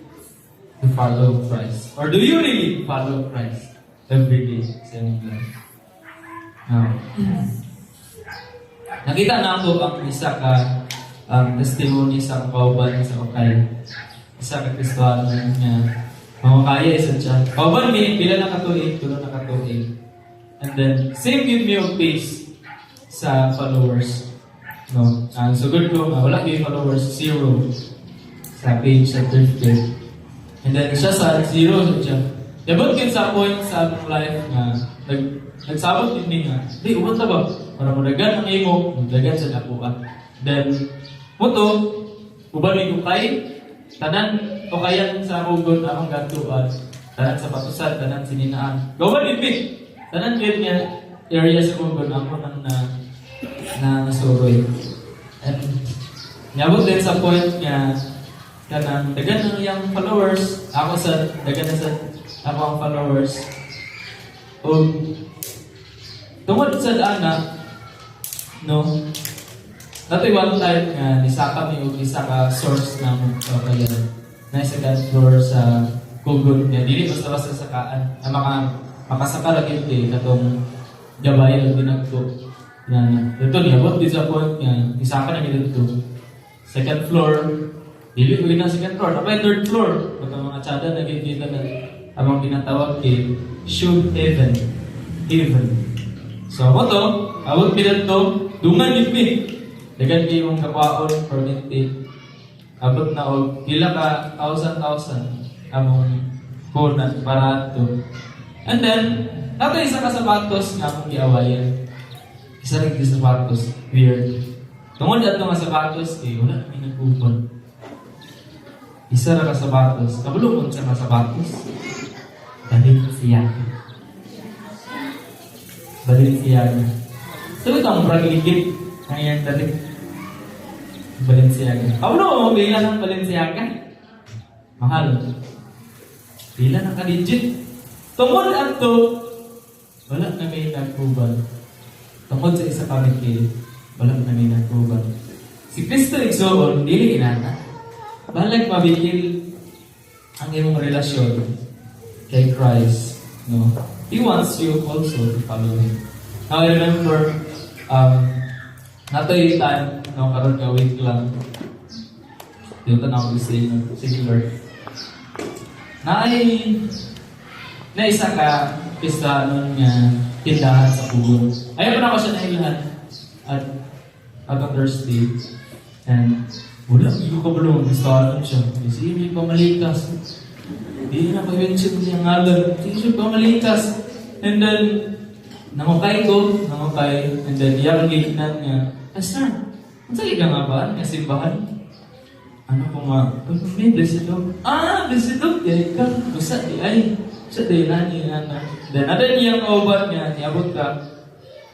Speaker 1: to follow Christ? Or do you really follow Christ every day sa inyong life? Now, nakita na ako ang isa ka testimony sa kauban sa Ukay. Isa ka Kristohano niya. Mamakaya isa siya. Kauban mi, pila na katuig, tulo na katuig. And then, same give me of pace sa followers. No? So good ko, wala kayo followers, 0 sa page sa Driftgate. And then, siya sa 0 siya. Dabot kin sa point sa akong life nga, nagsabot din nga, di, uwan ta ba? Para madagan ang imo, madagan sa nakuha. Then, muto, uban ni Ukay, tanan o kaya sa hugon akong gatuan, tanan sa patusan, tanan sininaan. Gawal ipik. Tanan gid nga area sa hugon ako nang na nasuroy. And nyabot din sa point nga kanang dagan na yung followers, ako sa dagan na sa ako ang followers. O tungod sa ana no, nato one time nga nisaka mi og isa ka source na mo kaya na second floor sa Google nga dili basta-basta sakaan na makasaka ra gyud kay katong gabay ang dinagto na dito niabot di sa point nga isaka na gyud dito second floor dili ko na second floor apay third floor katong mga tsada na gyud kita na among ginatawag kay should heaven. So mo to abot kita to dungan yun mi. Dagan kayo yung kakwaon, permitted. Abot na o, pila ka, 1,000 among kunan para ito. And then, nato isa ka sapatos nga akong giawayan. Isa rin ka sapatos, weird. Tungod ato nga sapatos, wala kami nagpupon. Isa ra ka sapatos, kabulong sa nga sapatos. Balenciaga. So ito ang pragiligid. Ngayon dati. Balenciaga. Paulo, bila ng Balenciaga. Mahal. Bila ng ka-digit. Tungod ato, wala na may nagpubal. Tungod sa isa kami kay, wala na may nagpubal. Si Kristo Igsoon, dili inana. Balag mabigil ang iyong relasyon kay Christ. No? He wants you also to follow Him. Now, I remember, nato yung time, no, karoon ka, wait lang. Dito na ako sige Lord. Na isa ka, isa nun nga, tindahan sa pugon. Ayaw pa na ako siya nailahan at on Thursday. And, wala, hindi ko kabulong, gusto ko siya. Kasi hindi pa malikas. Hindi na pag-mention niya ngalan. Hindi pa malikas. And then, namukay ko, and then iyang giginan niya, Pastor, ang sali ka nga ba? Nga simbahan? Ano po nga? May blessed dog. Blessed dog. Yay ka. Gusa di ay. Sa day na niya. Then, ada niyang kauban niya. Niabot ka.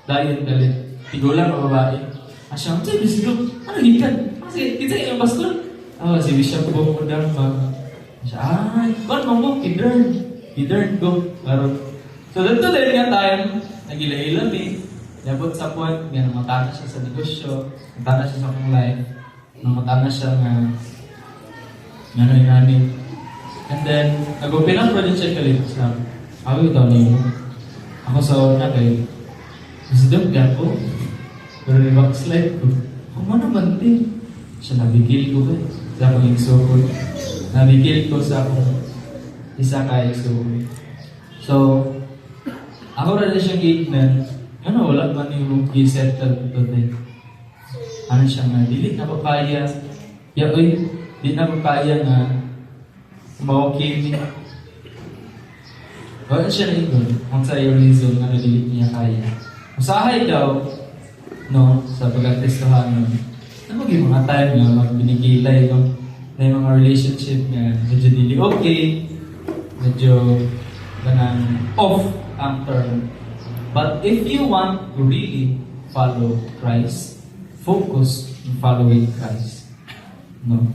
Speaker 1: Dayon galit. Tigulang ang babae. Asya, ang sali blessed dog. Ano gikan? Kasi, kita yung pastor. Si Bishop po mo dang Asya, kung mo, kidern ko. So, dito din nga tayo. Nagila-ila Yabot sa point, namatana siya sa negosyo, namatana siya sa akong life, namatana siya nga namin. And then, nag-open up pa din siya kalit sa awi ito niyo. Ako sa una kay Wisdom ka po, pero i-backslide ko. Ako mo naman din. Siya nabigil ko ba? Sa akong igsukod. Nabigil ko sa akong isa ka igsukod. So, ako rin siyang gignan. Wala man yung settled today. Ano siya nga, dili na papaya. Di na papaya nga mawakili. Wala siya na ito. Ang sa iyo reason na dili niya kaya. Usahay daw, no, sa pagkatestuhan nun. Ano yung mga time nga, magbinigilay, no? Na yung mga relationship nga, medyo dili okay. Medyo off ang term. But if you want to really follow Christ, focus on following Christ. No?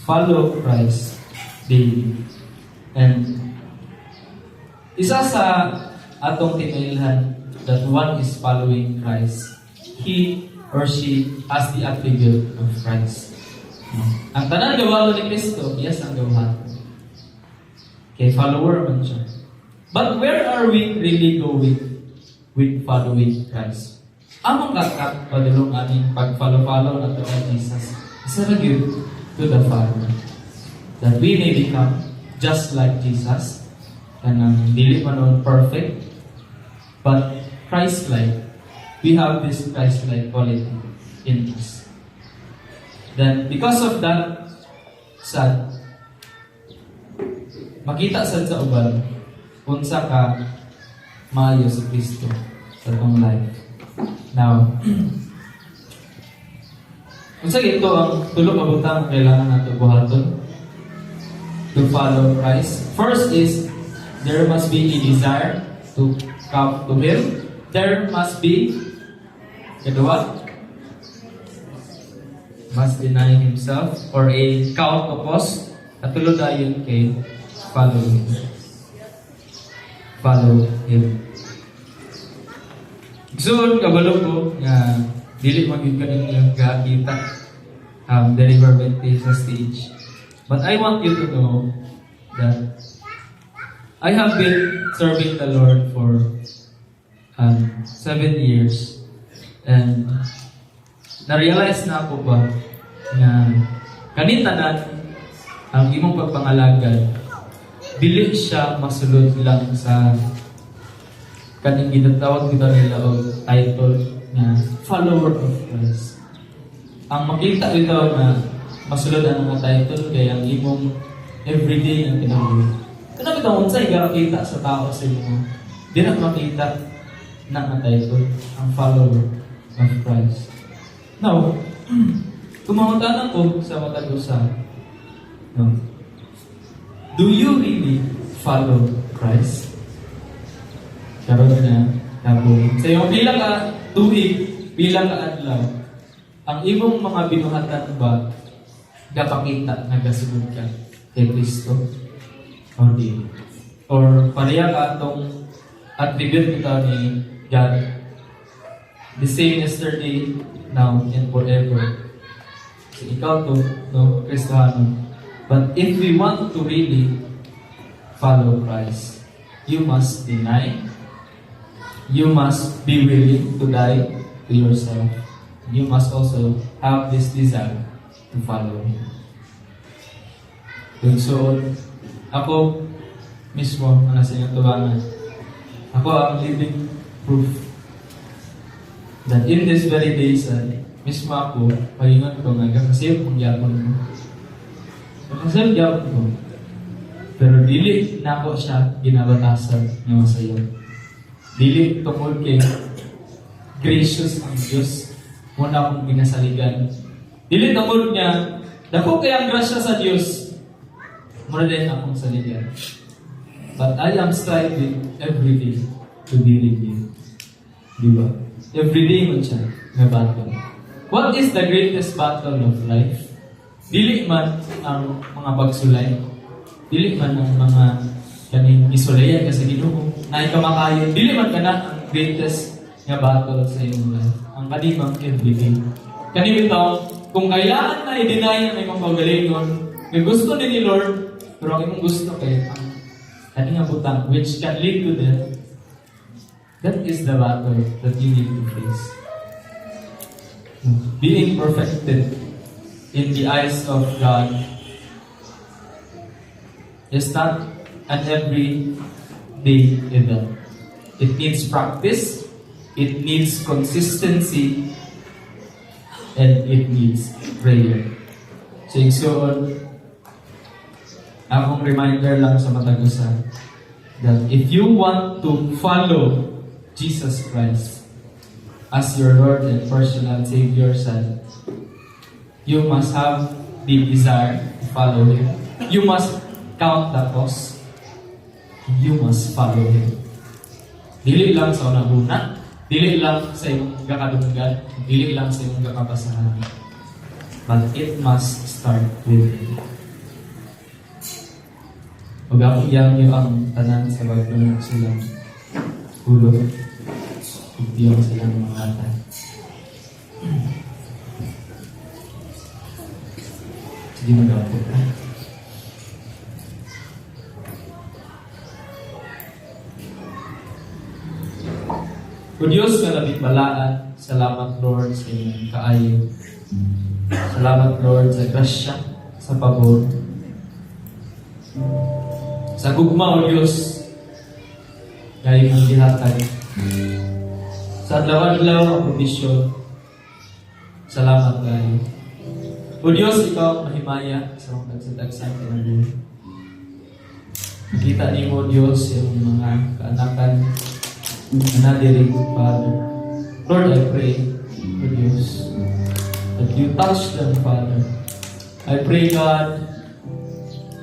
Speaker 1: Follow Christ daily. And isa sa atong tinilhan that one is following Christ, he or she has the attribute of Christ. No? Ang tanan gawalo ni Kristo, yes ang gawahan. Kay follower man siya. But where are we really going with following Christ? Among kakat, padulong aning pag-follow na to kay Jesus, isa na yun to the Father. That we may become just like Jesus, and dili pa noon perfect, but Christ-like. We have this Christ-like quality in us. Then, because of that, makita sa uban, unsa ka maayo sa Kristo sa itong life. Now, unsa ito ang tulo ka butang kailangan nato buhaton to follow Christ. First is, there must be a desire to come to Him. There must be, kedua, must deny himself, or a count opos, katulad ayon kay follow Him. Follow Him. Soon, kabalo ko, nga, dili maging kanina kakita deliverment sa stage. But I want you to know that I have been serving the Lord for 7 years, and na-realize na ako ba na kanitanan ang imong pagpangalagad, dili siya masulod lang sa kaning ginatawag kita nila o title na follower of Christ. Ang makita ito na masulod ang mga title kaya ang imong everyday ang kinabuhi. Kung ito, unsay garakita sa tao sa inyo, di na makita na ang title, ang follower of Christ. Now, kumamuntanan ko sa matag-usa, no? Do you really follow Christ? Karoon na kabuhi. Sa iyong bilang ka tuig, bilang ka adlaw, ang imong mga binuhatan ba gapakita na gasunod ka kay Kristo? Or di? Or pareha ka itong attribute kita ni God, the same yesterday, now, and forever. So ikaw to, no, Kristiyano. But if we want to really follow Christ, you must deny. You must be willing to die to yourself. You must also have this desire to follow Him. So, ako mismo, ang nasa inyong tubangan, ako ang living proof that in this very days, mismo ako, pahingan ko nga, kakasave kong yapon mo. Kakasave yapon ko. Pero dili na ako siya ginabatasan ng masayo. Dili tungkol kay gracious ang Diyos. Muna akong ginasaligan. Dili tungkol niya, dako kaya ang grasya sa Diyos. Muna din akong saligan. But I am striving every day to be with you. Diba? Every day mo siya na battle. What is the greatest battle of life? Dili man ang mga pagsulay. Dili man ang mga kaning isulayan kasi Ginoo na ikamakayon. Dili man kana ang greatest nga battle sa iyong life. Ang kadimang everyday. Kani bitaw, kung kailangan na i-deny ang imong pagalingon, may gusto ni Lord, pero ang imong gusto kay ang kani nga butang which can lead to death. That is the battle that you need to face. Being perfected in the eyes of God is not an everyday event. It needs practice, it needs consistency, and it needs prayer. So, igsoon, akong reminder lang sa matagusan that if you want to follow Jesus Christ as your Lord and personal Savior, Son, you must have the desire to follow Him. You must count the cost. You must follow Him. Dili lang sa unang-una, dili lang sa iyong kakadunggan, dili lang sa iyong kakapasahan. But it must start with Him. Huwag akong iyang niyo ang tanan sa bagong silang ulo. Iyong silang mga atan. Sige mag-apot ka. O Diyos ka labing balaan, salamat Lord sa iyong kaayo. Salamat Lord sa grasya, sa pabor. Sa gugma o Diyos, kaya mong gihatag. Sa adlaw-adlaw ang provisyon, salamat kayo. O Diyos, ikaw ang mahimaya sa mga tagsatagsan ka ng buhay. Nakita niyo mo Diyos yung mga kaanakan na nadirig, Father. Lord, I pray for Diyos that you touch them, Father. I pray, God,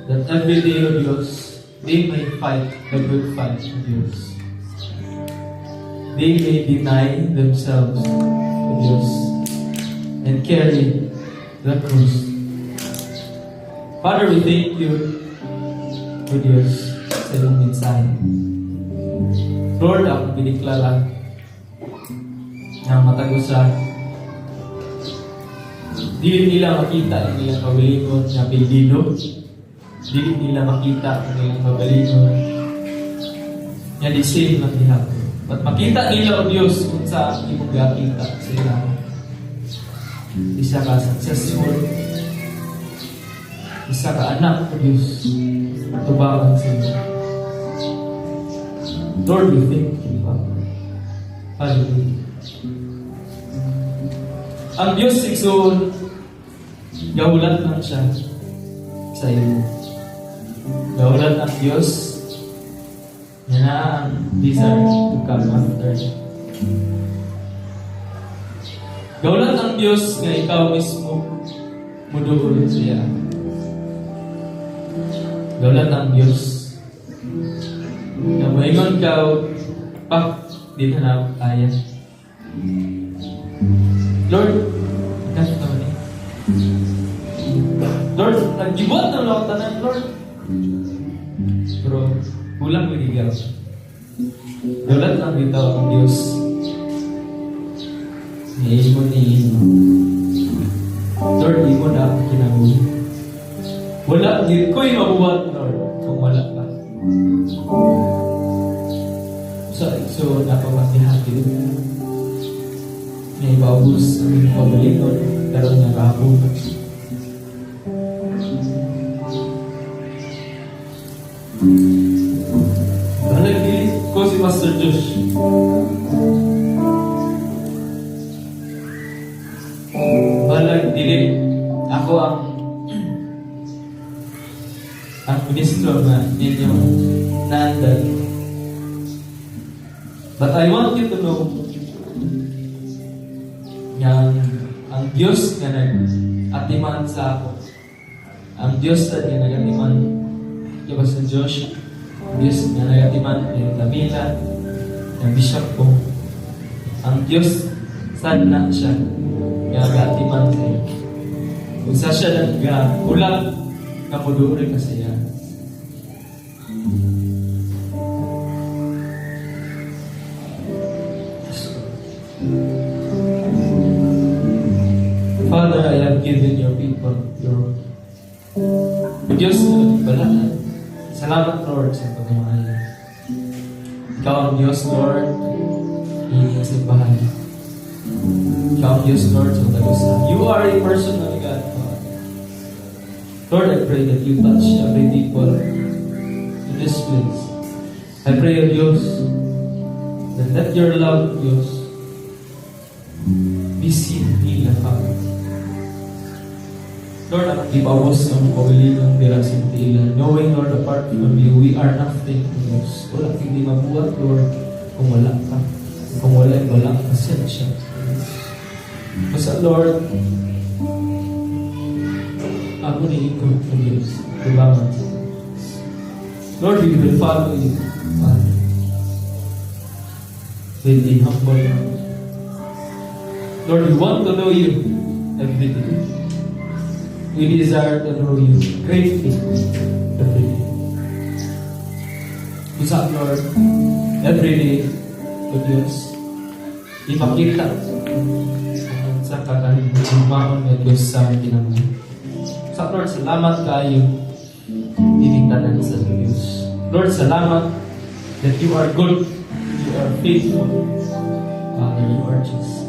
Speaker 1: that every day, O Diyos, they may fight the good fight, O Diyos. They may deny themselves, O Diyos, and carry the cross. Father, we thank you, O Diyos, sa iyong mensahe. Lord, ako piniklara na matagusan. Dili nila makita ang ilang kabalingon na pildido. Dili nila makita ang ilang kabalingon na disave ng gihapon. At makita nila, O Diyos, kung saan imong gakita sa ilang. Isa ka successful. Isa ka anak, O Diyos. Tubangan sa iyo. Lord, we thank you, Father. Hallelujah. Ang Diyos sigsoon, gahulat lang siya sa iyo. Gahulat ang Diyos na ang desire to come after. Gahulat ang Diyos na ikaw mismo muduol siya. Gahulat ang Diyos na maingon ka, di na lang kaya. Lord, kasi kami. Lord, nag-gibot ng laktanan, Lord. Pero, kulang magigaw. Gahulat lang dito ang Diyos. Nihin mo. Lord, di mo na kinabuhi. Wala, di ko'y mabuhat, Lord, kung wala ka. So napamatihatid. May baubos ang mga pabaliton, pero nakahapon. Balagili ko si Pastor Josh. Balagili ako ang ministro na inyong nandal. But I want you to know ang Diyos na nag-atiman sa ako, ang Diyos na nag-atiman kaya ba sa Diyos, ang Diyos na nag-atiman kay Tamila, ng Bishop ko, ang Diyos saan na siya nag-atiman sa iyo. Kung sa siya nag-ulang kamuduri ka sa iya. Father, I have given your people your Diyos na nagbalaan. Salamat, Lord, sa pagmamahal. Ikaw ang Diyos, Lord, hindi sa bahay. Ikaw ang Diyos, Lord, sa tagusan. You are a personal God, Father. Lord, I pray that you touch every people in this place. I pray, O Diyos, that let your love, Diyos, be seen in the Father. Lord, ang ibawas ang pagalilang dirasin tila. Knowing, Lord, apart from you, we are nothing, Diyos. Wala hindi mabuhat, Lord, kung wala ka. Kung wala ka, pasensya. Basta, Lord, ako niikot ng Diyos. Tubangan. Lord, we will follow you, Father. With a humble heart. Lord, we want to know you every day. We desire to know you greatly every day. Usap, Lord, every day, O Diyos, ipakita sa kakalimbaon ng Diyos sa kinabuhi. Usap, Lord, salamat kayo tinigtanan sa Diyos. Lord, salamat that you are good, you are faithful, Father, you are just.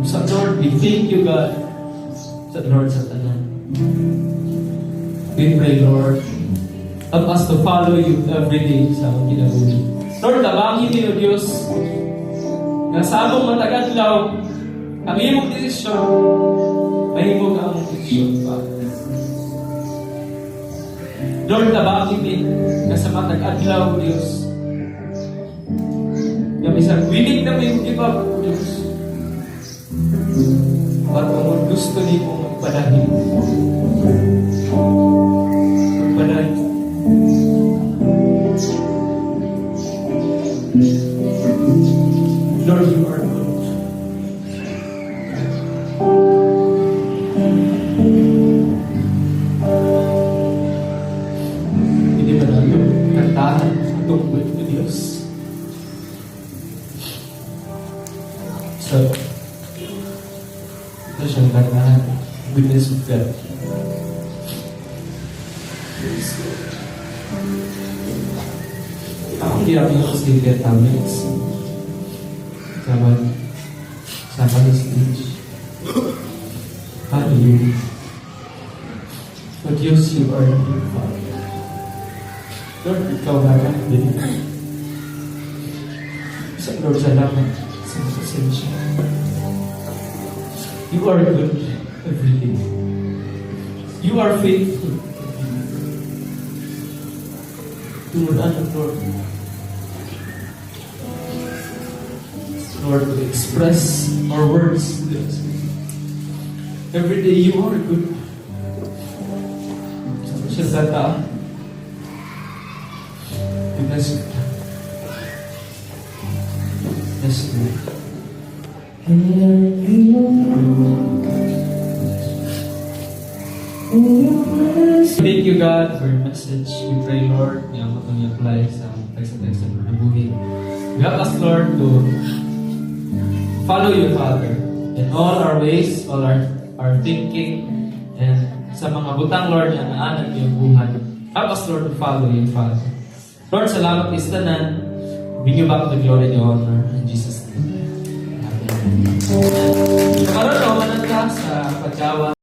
Speaker 1: Usap, Lord, we thank you, God, Lord, sa tanan. We pray, Lord, help us to follow you every day sa among kinabuhi. Lord, tabangin niyo, Diyos, na sa among matagadlaw, ang imong desisyon, mahimog ang among desisyon, Father. Lord, tabangin niyo, na sa matagadlaw, Diyos, na isang willing na may give up, Diyos. At kung gusto niyo magpadahin,
Speaker 2: So, ito siyang katahan. Goodness of God. Ang hirap yung kasi kaya tablets. Sa stage. Hallelujah. But yes, you are the Father. Lord, ikaw na ka. Lord, salamat sa pasensya. You are good every day. You are faithful. Tumulaan ang Lord. Lord, to express our words. Every day you are good. Sa siya tata. Goodness. Yes, Lord. Thank you, God, for your message. We pray, Lord, na mo itong i-apply sa text na buhay. Help us, Lord, to follow you, Father, in all our ways, all our thinking, and sa mga butang, Lord, na naanan yung buhay. Help us, Lord, to follow you, Father. Lord, salamat istanan. Bring you back the glory and the honor in Jesus' name. Amen. Karoon, manan ka sa pagkawa.